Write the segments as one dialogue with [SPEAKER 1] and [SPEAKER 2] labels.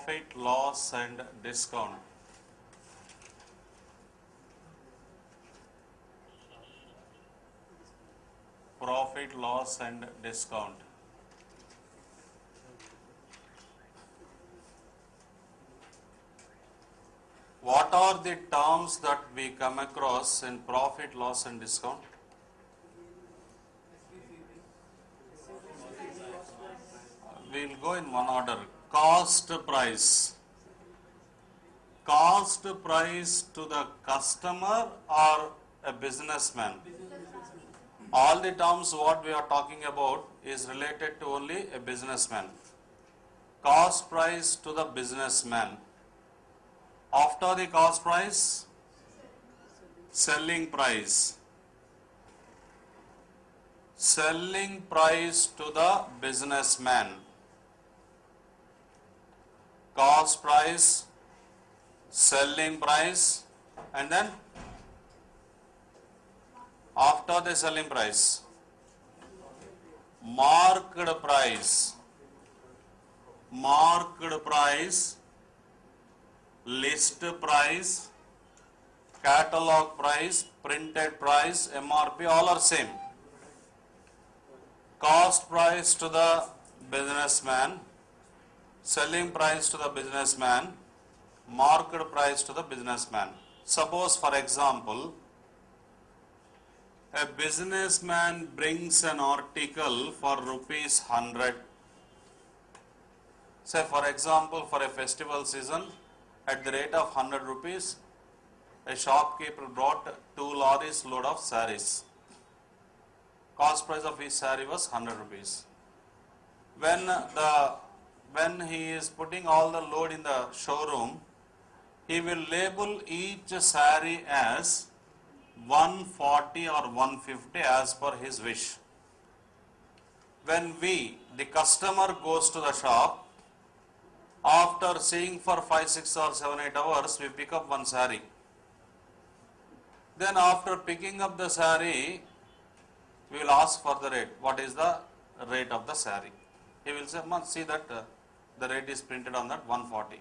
[SPEAKER 1] profit, loss and discount. Profit, loss and discount. What are the terms that we come across in profit, loss and discount? We will go in one order. Cost price. Cost price to the customer or a businessman? All the terms what we are talking about is related to only a businessman. Cost price to the businessman. After the cost price, selling price. Selling price to the businessman. Cost price, selling price, and then after the selling price, marked price. Marked price, list price, catalog price, printed price, MRP, all are same. Cost price to the businessman, selling price to the businessman, market price to the businessman. Suppose for example, a businessman brings an article for rupees 100. Say for example, for a festival season, at the rate of 100 rupees, a shopkeeper brought 2 lorries load of saris. Cost price of each saree was 100 rupees. When he is putting all the load in the showroom, he will label each saree as 140 or 150 as per his wish. When the customer goes to the shop, after seeing for 5, 6 or 7, 8 hours, we pick up one saree. Then after picking up the saree, we will ask for the rate. What is the rate of the saree? He will say, see that the rate is printed on that 140.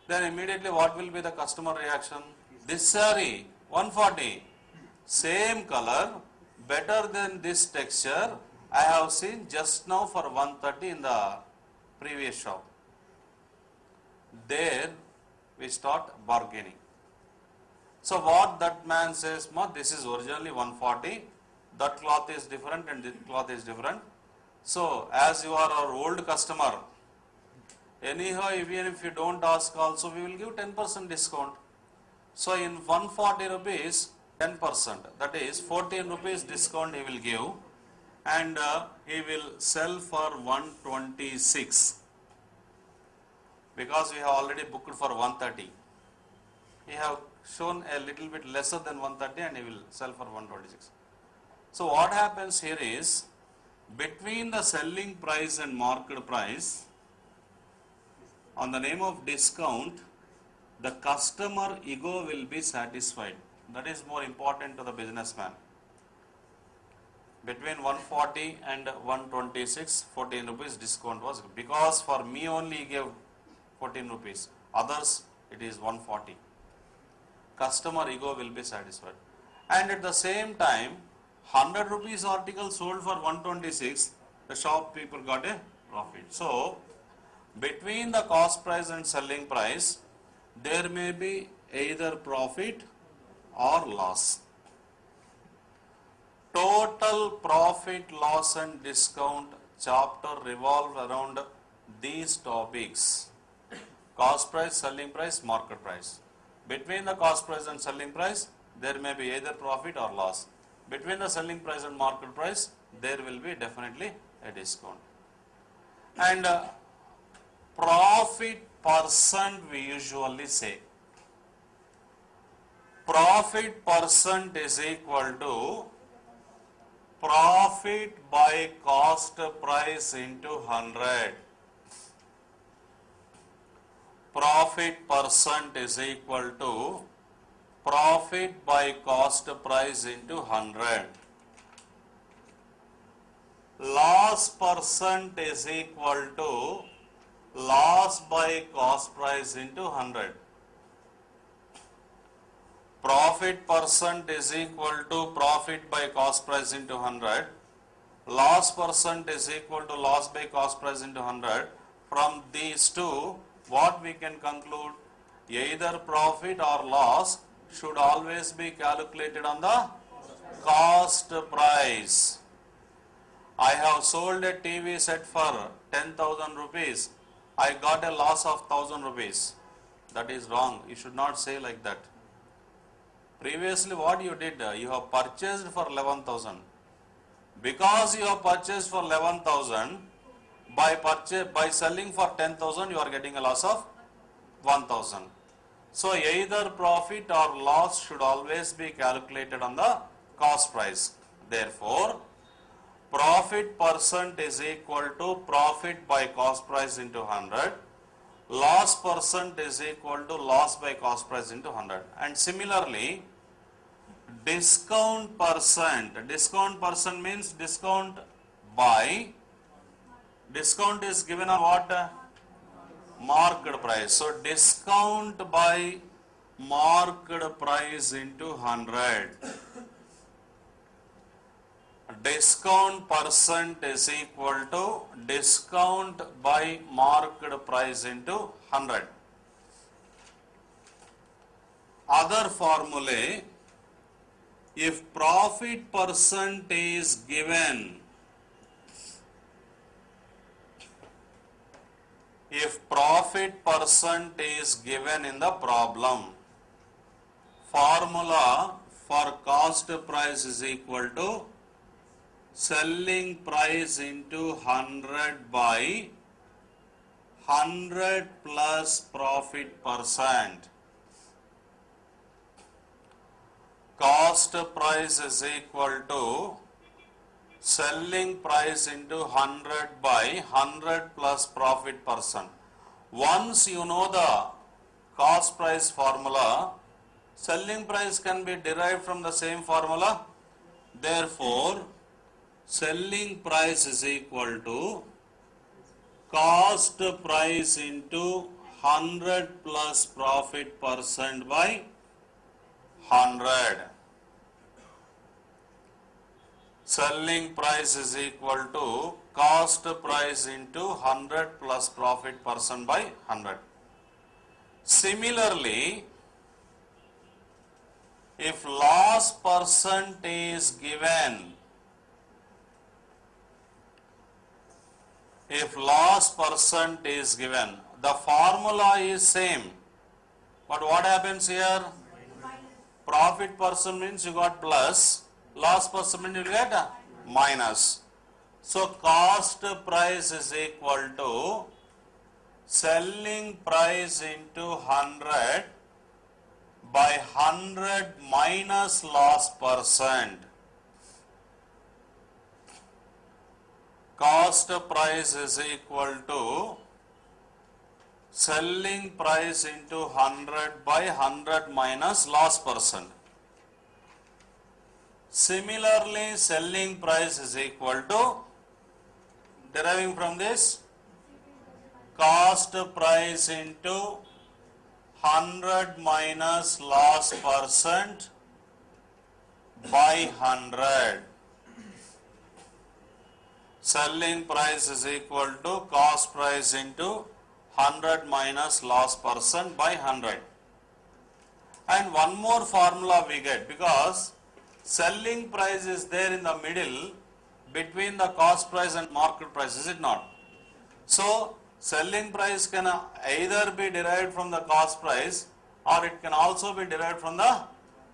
[SPEAKER 1] Then immediately what will be the customer reaction? This saree, 140, same color, better than this texture, I have seen just now for 130 in the previous shop. There we start bargaining. So what that man says, this is originally 140, that cloth is different and this cloth is different. So as you are our old customer, anyhow even if you don't ask also, we will give 10% discount. So in 140 rupees, 10%, that is 14 rupees discount he will give, and he will sell for 126. Because we have already booked for 130. He have shown a little bit lesser than 130 and he will sell for 126. So what happens here is, between the selling price and market price, on the name of discount, the customer ego will be satisfied. That is more important to the businessman. Between 140 and 126, 14 rupees discount was, because for me only he gave 14 rupees, others it is 140. Customer ego will be satisfied. And at the same time, 100 rupees article sold for 126, the shop people got a profit. So, between the cost price and selling price, there may be either profit or loss. Total profit, loss and discount chapter revolves around these topics: cost price, selling price, market price. Between the cost price and selling price, there may be either profit or loss. Between the selling price and market price, there will be definitely a discount. And profit percent we usually say. Profit percent is equal to profit by cost price into 100. Profit percent is equal to profit by cost price into 100. Loss percent is equal to loss by cost price into 100. Profit percent is equal to profit by cost price into 100. Loss percent is equal to loss by cost price into 100. From these two, what we can conclude? Either profit or loss should always be calculated on the cost price. I have sold a TV set for 10,000 rupees. I got a loss of 1,000 rupees. That is wrong. You should not say like that. Previously what you did, you have purchased for 11,000. Because you have purchased for 11,000, by selling for 10,000 you are getting a loss of 1,000. So either profit or loss should always be calculated on the cost price. Therefore, profit percent is equal to profit by cost price into 100. Loss percent is equal to loss by cost price into 100. And similarly, discount percent means discount is given on what? Market price. So discount by market price into 100. Discount percent is equal to discount by market price into 100. Other formulae, if profit percent is given, in the problem, formula for cost price is equal to selling price into 100 by 100 plus profit percent. Cost price is equal to selling price into 100 by 100 plus profit percent. Once you know the cost price formula, selling price can be derived from the same formula. Therefore, selling price is equal to cost price into 100 plus profit percent by 100. Selling price is equal to cost price into 100 plus profit percent by 100. Similarly, if loss percent is given, the formula is same, but what happens here? Profit percent means you got plus, loss percent means you get minus. So cost price is equal to selling price into 100 by 100 minus loss percent. Cost price is equal to selling price into 100 by 100 minus loss percent. Similarly, selling price is equal to, deriving from this, cost price into 100 minus loss percent by 100. Selling price is equal to cost price into 100 minus loss percent by 100. And one more formula we get, because selling price is there in the middle between the cost price and market price, is it not? So selling price can either be derived from the cost price or it can also be derived from the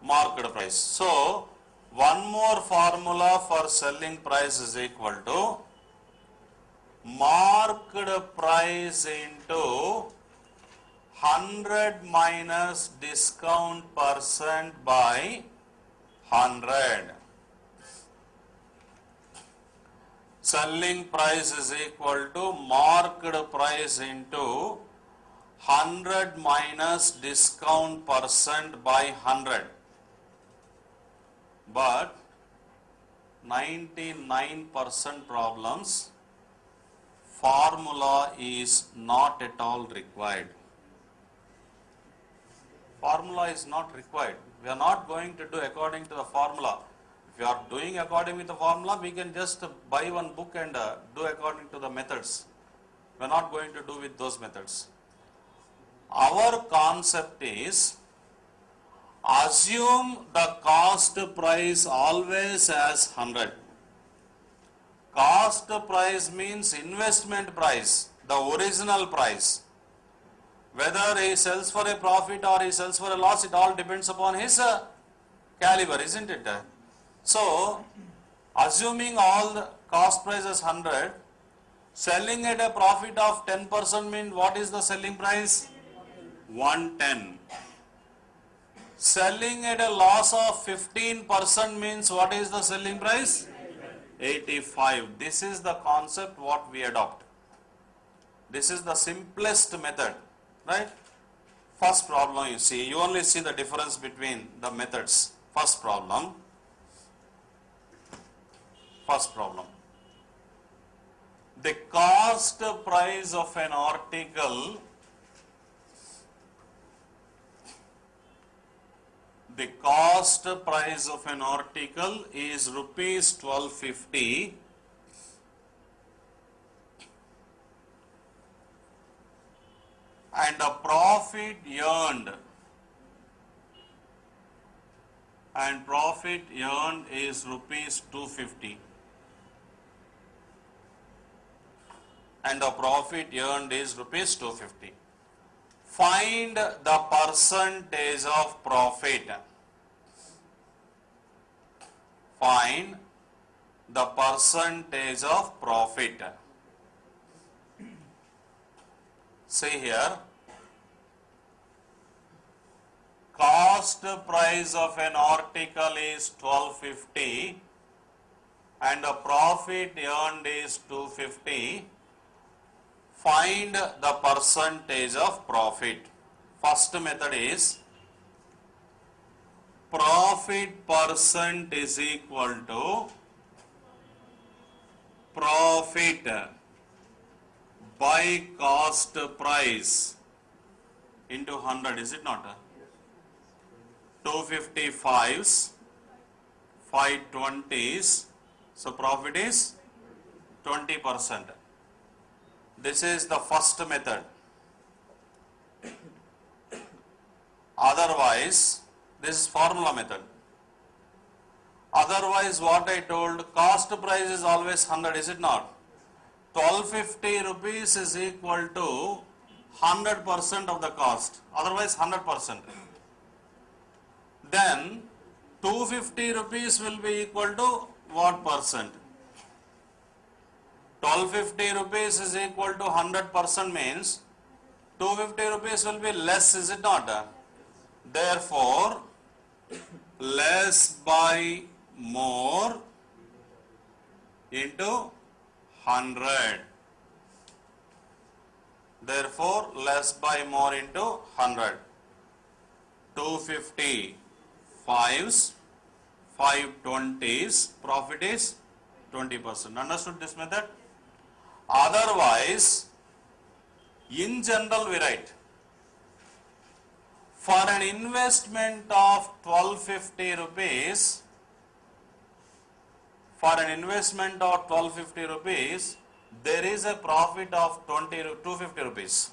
[SPEAKER 1] market price. So one more formula for selling price is equal to market price into 100 minus discount percent by 100. Selling price is equal to market price into 100 minus discount percent by 100. But 99% problems formula is not at all required. Formula is not required. We are not going to do according to the formula. If you are doing according with the formula, we can just buy one book and do according to the methods. We are not going to do with those methods. Our concept is, assume the cost price always as 100. Cost price means investment price, the original price. Whether he sells for a profit or he sells for a loss, it all depends upon his caliber, isn't it? So, assuming all the cost price as 100, selling at a profit of 10% means what is the selling price? 110. Selling at a loss of 15% means what is the selling price? 85. This is the concept what we adopt. This is the simplest method, right? First problem, you see, you only see the difference between the methods. First problem. The cost price of an article, is rupees 1250 and the profit earned is rupees 250. And the profit earned is rupees 250. Find the percentage of profit. Find the percentage of profit. See here, cost price of an article is 1250 and the profit earned is 250. Find the percentage of profit. First method is profit percent is equal to profit by cost price into 100, is it not? 255s, 520s, so profit is 20%. This is the first method. Otherwise, this is formula method. Otherwise, what I told, cost price is always 100, is it not? 1250 rupees is equal to 100% of the cost, otherwise 100%. Then 250 rupees will be equal to what percent? 1250 rupees is equal to 100% means 250 rupees will be less, is it not? Therefore, less by more into 100. Therefore, less by more into 100. 250 5s, 520s, profit is 20%. Understood this method? Otherwise, in general we write, for an investment of 1250 rupees, there is a profit of 250 rupees.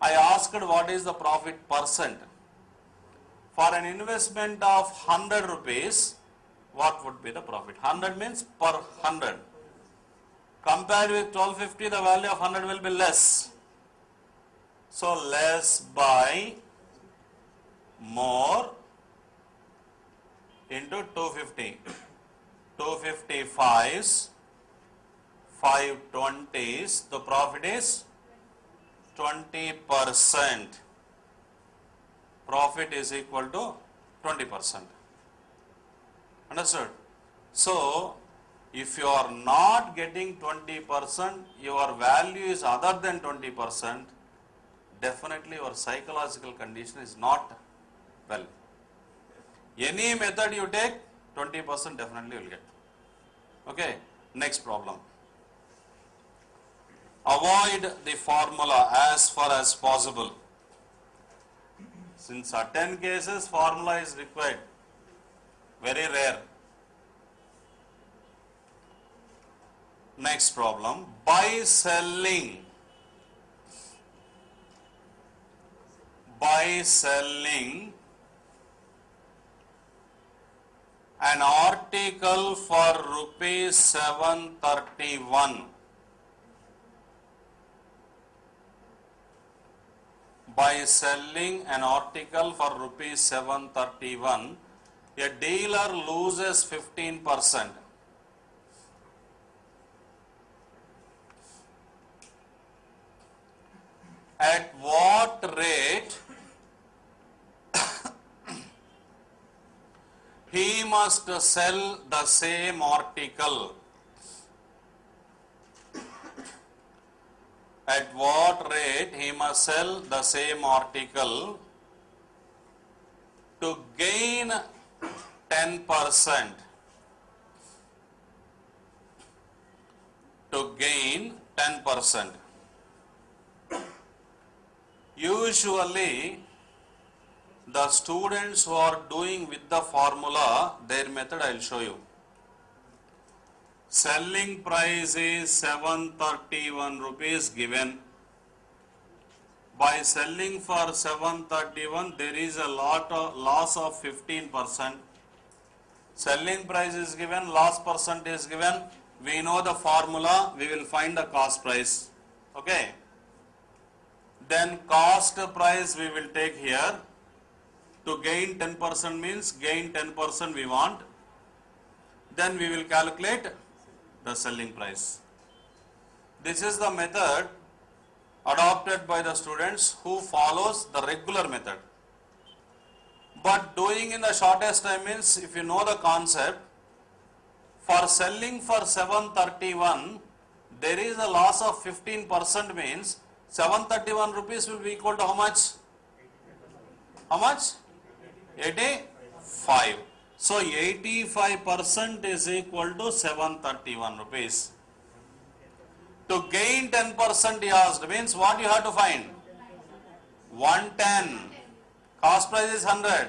[SPEAKER 1] I asked what is the profit percent. For an investment of 100 rupees, what would be the profit? 100 means per 100. Compared with 1250, the value of 100 will be less. So, less by more into 250. 255s, 520s, the profit is 20%. Profit is equal to 20%. Understood? So, if you are not getting 20%, your value is other than 20%, definitely your psychological condition is not well. Any method you take, 20% definitely you will get. Okay. Next problem. Avoid the formula as far as possible. In certain cases, formula is required. Very rare. Next problem. By selling an article for rupees 731. By selling an article for rupees 731, a dealer loses 15%. At what rate he must sell the same article? At what rate he must sell the same article to gain 10%? To gain 10%. Usually, the students who are doing with the formula, their method I will show you. Selling price is 731 rupees given. By selling for 731, there is a loss of 15%. Selling price is given, loss percent is given. We know the formula, we will find the cost price. Okay. Then cost price we will take here. To gain 10% means gain 10% we want. Then we will calculate the selling price. This is the method adopted by the students who follows the regular method. But doing in the shortest time means, if you know the concept, for selling for 731, there is a loss of 15% means 731 rupees will be equal to how much? How much? 85. So 85% is equal to 731 rupees. To gain 10% he asked, means what you have to find? 110. Cost price is 100.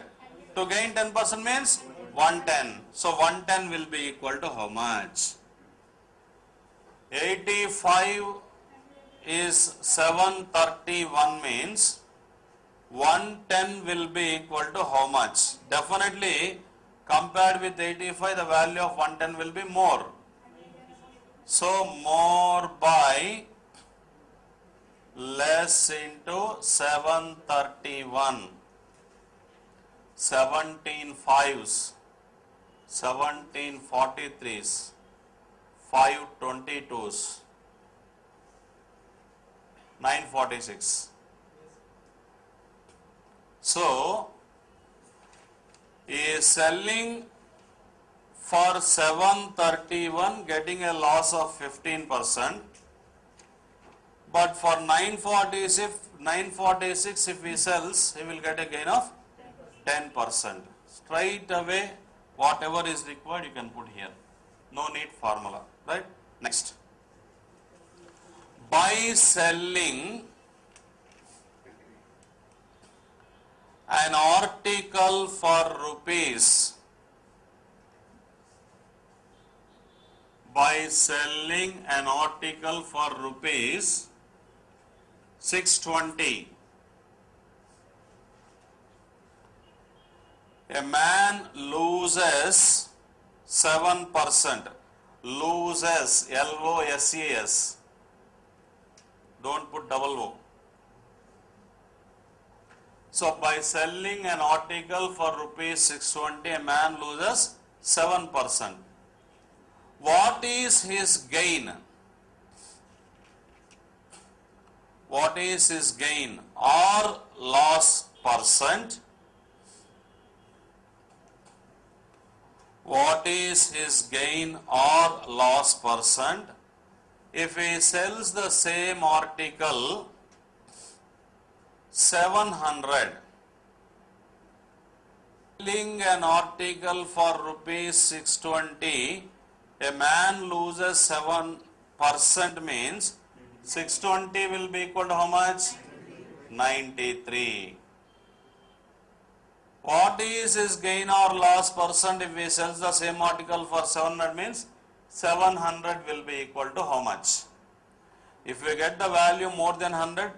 [SPEAKER 1] To gain 10% means 110. So 110 will be equal to how much? 85 is 731 means 110 will be equal to how much? Definitely compared with 85, the value of 110 will be more. So more by less into 731. 17 fives, 17 43s, 5 22s, 946. So, he is selling for 731 getting a loss of 15%, but for 946 if he sells, he will get a gain of 10%. Straight away, whatever is required you can put here. No need formula, right? Next. By selling an article for rupees, by selling an article for rupees 620, a man loses 7%. Loses, L-O-S-E-S. Don't put double O. So by selling an article for rupees 620, a man loses 7%. What is his gain? What is his gain or loss percent? What is his gain or loss percent if he sells the same article 700? Selling an article for rupees 620, A man loses 7% means 620 will be equal to how much? 93. What is his gain or loss percent if he sells the same article for 700 means 700 will be equal to how much? If we get the value more than 100,